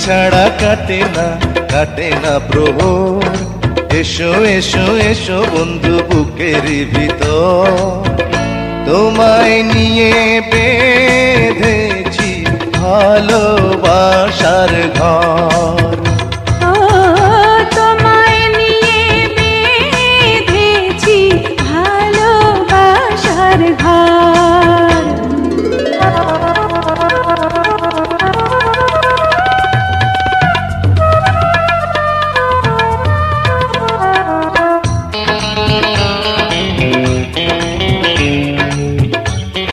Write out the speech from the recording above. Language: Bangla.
ছাড়া কাটে না প্রহর। এসো এসো এসো বন্ধু বুকের ভিতর, তোমায় নিয়ে বেঁধেছি ভালোবাসার ঘর।